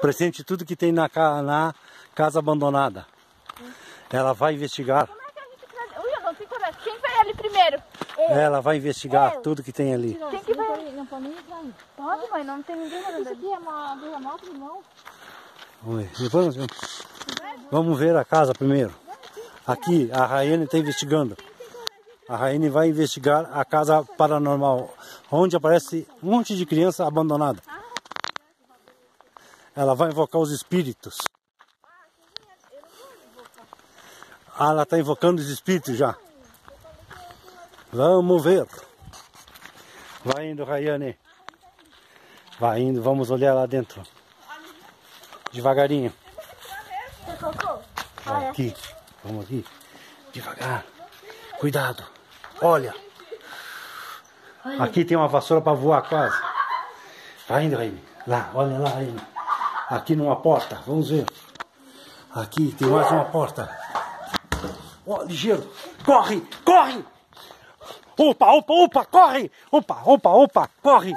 Presente tudo que tem na casa abandonada. Ela vai investigar. Como é que a gente traz? Ui, não tem coragem. Quem vai ali primeiro? Ela vai investigar tudo que tem ali. Quem que vai? Não pode nem entrar aí. Pode, mãe, não tem ninguém morando Isso ali. aqui é uma moto, irmão. Vamos ver a casa primeiro. Aqui, a Raiane está investigando. A Raiane vai investigar a casa paranormal, onde aparece um monte de criança abandonada. Ela vai invocar os espíritos. Ah, ela está invocando os espíritos já. Vamos ver. Vai indo, Raiane. Vai indo, vamos olhar lá dentro. Devagarinho. Vai aqui. Vamos aqui. Devagar. Cuidado. Olha. Aqui tem uma vassoura para voar quase. Vai indo, Raiane. Lá, olha lá, Raiane. Aqui numa porta. Vamos ver. Aqui tem mais uma porta. Ó, ligeiro. Corre, corre. Opa, opa, opa, corre. Opa, opa, opa, corre.